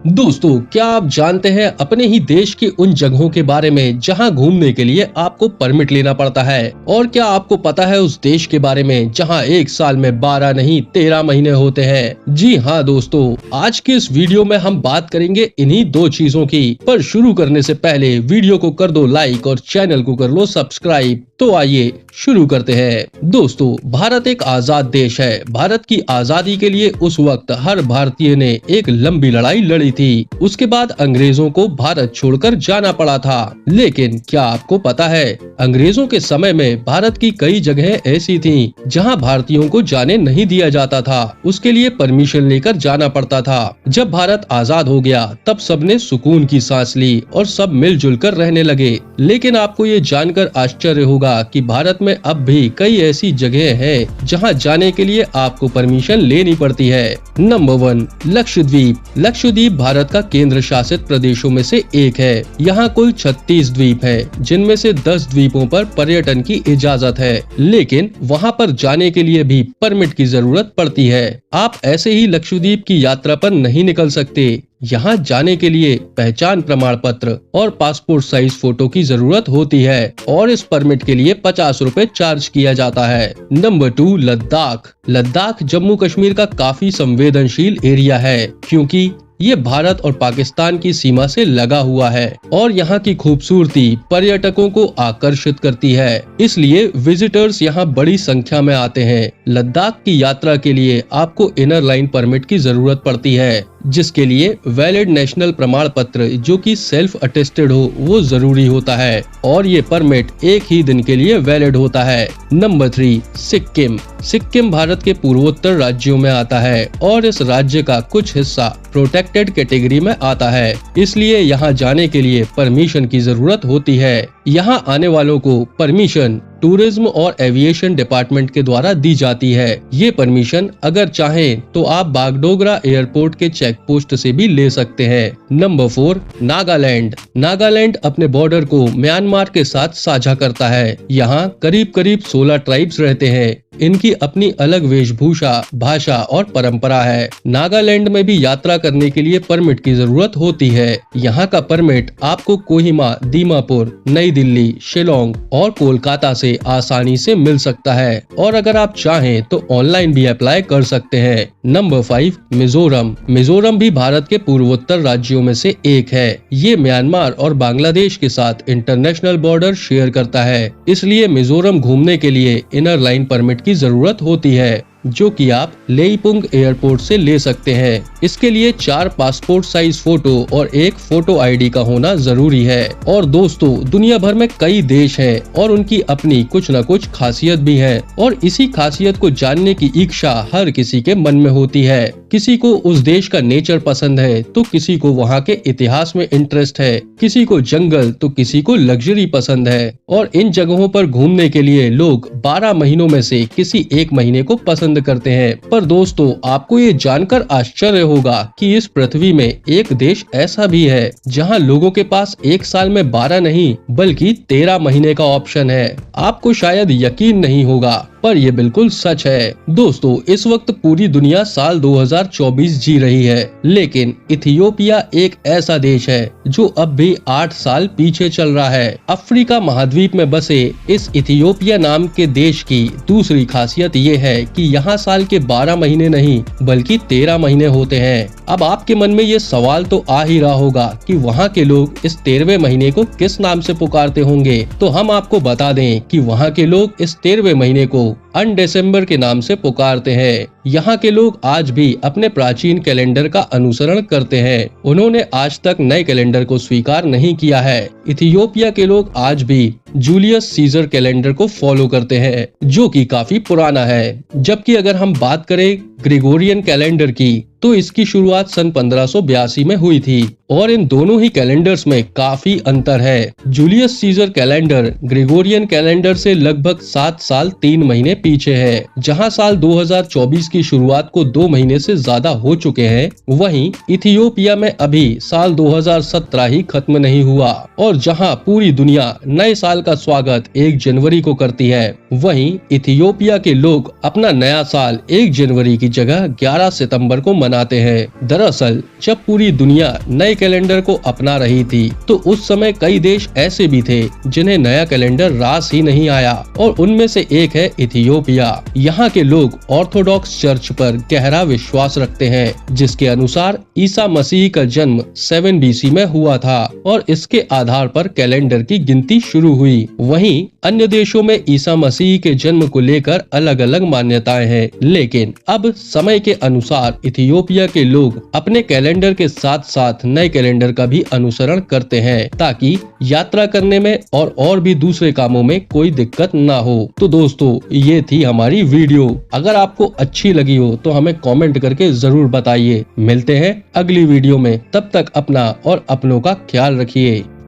दोस्तों, क्या आप जानते हैं अपने ही देश की उन जगहों के बारे में जहां घूमने के लिए आपको परमिट लेना पड़ता है? और क्या आपको पता है उस देश के बारे में जहां एक साल में 12 नहीं 13 महीने होते हैं? जी हाँ दोस्तों, आज के इस वीडियो में हम बात करेंगे इन्हीं दो चीजों की। पर शुरू करने से पहले वीडियो को कर दो लाइक और चैनल को कर लो सब्सक्राइब। तो आइए शुरू करते हैं। दोस्तों, भारत एक आजाद देश है। भारत की आजादी के लिए उस वक्त हर भारतीय ने एक लंबी लड़ाई लड़ी थी। उसके बाद अंग्रेजों को भारत छोड़कर जाना पड़ा था। लेकिन क्या आपको पता है, अंग्रेजों के समय में भारत की कई जगहें ऐसी थीं जहां भारतीयों को जाने नहीं दिया जाता था। उसके लिए परमिशन लेकर जाना पड़ता था। जब भारत आजाद हो गया तब सबने सुकून की सांस ली और सब मिलजुल कर रहने लगे। लेकिन आपको ये जानकर आश्चर्य होगा कि भारत में अब भी कई ऐसी जगह हैं जहां जाने के लिए आपको परमिशन लेनी पड़ती है। नंबर 1, लक्षद्वीप। लक्षद्वीप भारत का केंद्र शासित प्रदेशों में से एक है। यहाँ कुल 36 द्वीप है, जिनमें से 10 द्वीपों पर पर्यटन की इजाजत है। लेकिन वहाँ पर जाने के लिए भी परमिट की जरूरत पड़ती है। आप ऐसे ही लक्षद्वीप की यात्रा पर नहीं निकल सकते। यहाँ जाने के लिए पहचान प्रमाण पत्र और पासपोर्ट साइज फोटो की जरूरत होती है और इस परमिट के लिए 50 रुपए चार्ज किया जाता है। नंबर 2, लद्दाख। लद्दाख जम्मू कश्मीर का काफी संवेदनशील एरिया है, क्योंकि ये भारत और पाकिस्तान की सीमा से लगा हुआ है और यहाँ की खूबसूरती पर्यटकों को आकर्षित करती है। इसलिए विजिटर्स यहाँ बड़ी संख्या में आते हैं। लद्दाख की यात्रा के लिए आपको इनर लाइन परमिट की जरूरत पड़ती है, जिसके लिए वैलिड नेशनल प्रमाण पत्र जो कि सेल्फ अटेस्टेड हो वो जरूरी होता है और ये परमिट एक ही दिन के लिए वैलिड होता है। नंबर 3, सिक्किम। सिक्किम भारत के पूर्वोत्तर राज्यों में आता है और इस राज्य का कुछ हिस्सा प्रोटेक्टेड कैटेगरी में आता है। इसलिए यहाँ जाने के लिए परमिशन की जरूरत होती है। यहाँ आने वालों को परमिशन टूरिज्म और एविएशन डिपार्टमेंट के द्वारा दी जाती है। ये परमिशन अगर चाहें तो आप बागडोगरा एयरपोर्ट के चेक पोस्ट से भी ले सकते हैं। नंबर 4, नागालैंड। नागालैंड अपने बॉर्डर को म्यांमार के साथ साझा करता है। यहाँ करीब 16 ट्राइब्स रहते हैं। इनकी अपनी अलग वेशभूषा, भाषा और परंपरा है। नागालैंड में भी यात्रा करने के लिए परमिट की जरूरत होती है। यहाँ का परमिट आपको कोहिमा, दीमापुर, नई दिल्ली, शिलोंग और कोलकाता से आसानी से मिल सकता है और अगर आप चाहें तो ऑनलाइन भी अप्लाई कर सकते हैं। नंबर 5, मिजोरम। मिजोरम भी भारत के पूर्वोत्तर राज्यों में से एक है। ये म्यांमार और बांग्लादेश के साथ इंटरनेशनल बॉर्डर शेयर करता है। इसलिए मिजोरम घूमने के लिए इनर लाइन परमिट की जरूरत होती है, जो कि आप लेईपुंग एयरपोर्ट से ले सकते हैं। इसके लिए 4 पासपोर्ट साइज फोटो और एक फोटो आईडी का होना जरूरी है। और दोस्तों, दुनिया भर में कई देश हैं और उनकी अपनी कुछ न कुछ खासियत भी है और इसी खासियत को जानने की इच्छा हर किसी के मन में होती है। किसी को उस देश का नेचर पसंद है तो किसी को वहाँ के इतिहास में इंटरेस्ट है, किसी को जंगल तो किसी को लग्जरी पसंद है। और इन जगहों पर घूमने के लिए लोग 12 महीनों में से किसी एक महीने को पसंद करते हैं। पर दोस्तों, आपको ये जानकर आश्चर्य होगा कि इस पृथ्वी में एक देश ऐसा भी है जहां लोगों के पास एक साल में 12 नहीं बल्कि 13 महीने का ऑप्शन है। आपको शायद यकीन नहीं होगा, पर ये बिल्कुल सच है। दोस्तों, इस वक्त पूरी दुनिया साल 2024 जी रही है, लेकिन इथियोपिया एक ऐसा देश है जो अब भी 8 साल पीछे चल रहा है। अफ्रीका महाद्वीप में बसे इस इथियोपिया नाम के देश की दूसरी खासियत ये है कि यहाँ साल के 12 महीने नहीं बल्कि 13 महीने होते हैं। अब आपके मन में ये सवाल तो आ ही रहा होगा कि वहाँ के लोग इस 13वें महीने को किस नाम से पुकारते होंगे। तो हम आपको बता दें कि वहाँ के लोग इस 13वें महीने को अनडिसेंबर के नाम से पुकारते हैं। यहाँ के लोग आज भी अपने प्राचीन कैलेंडर का अनुसरण करते हैं। उन्होंने आज तक नए कैलेंडर को स्वीकार नहीं किया है। इथियोपिया के लोग आज भी जूलियस सीजर कैलेंडर को फॉलो करते हैं, जो कि काफी पुराना है। जबकि अगर हम बात करें ग्रेगोरियन कैलेंडर की, तो इसकी शुरुआत सन 1582 में हुई थी और इन दोनों ही कैलेंडर्स में काफी अंतर है। Julius Caesar calendar Gregorian calendar से लगभग 7 साल 3 महीने पीछे है। जहां साल 2024 की शुरुआत को 2 महीने से ज्यादा हो चुके हैं, वहीं इथियोपिया में अभी साल 2017 ही खत्म नहीं हुआ और जहां पूरी दुनिया नए साल का स्वागत 1 जनवरी को करती है, वहीं इथियोपिया के लोग अपना नया साल 1 जनवरी की जगह 11 सितंबर को मनाते हैं। दरअसल जब पूरी दुनिया नए कैलेंडर को अपना रही थी, तो उस समय कई देश ऐसे भी थे जिन्हें नया कैलेंडर रास ही नहीं आया और उनमें से एक है इथियोपिया। यहाँ के लोग ऑर्थोडॉक्स चर्च पर गहरा विश्वास रखते हैं, जिसके अनुसार ईसा मसीह का जन्म 7 BC में हुआ था और इसके आधार पर कैलेंडर की गिनती शुरू हुई। वहीं अन्य देशों में ईसा मसीह के जन्म को लेकर अलग अलग मान्यताएं हैं, लेकिन अब समय के अनुसार इथियोपिया के लोग अपने कैलेंडर के साथ साथ नए कैलेंडर का भी अनुसरण करते हैं, ताकि यात्रा करने में और भी दूसरे कामों में कोई दिक्कत ना हो। तो दोस्तों, ये थी हमारी वीडियो। अगर आपको अच्छी लगी हो तो हमें कमेंट करके जरूर बताइए। मिलते हैं अगली वीडियो में, तब तक अपना और अपनों का ख्याल रखिए।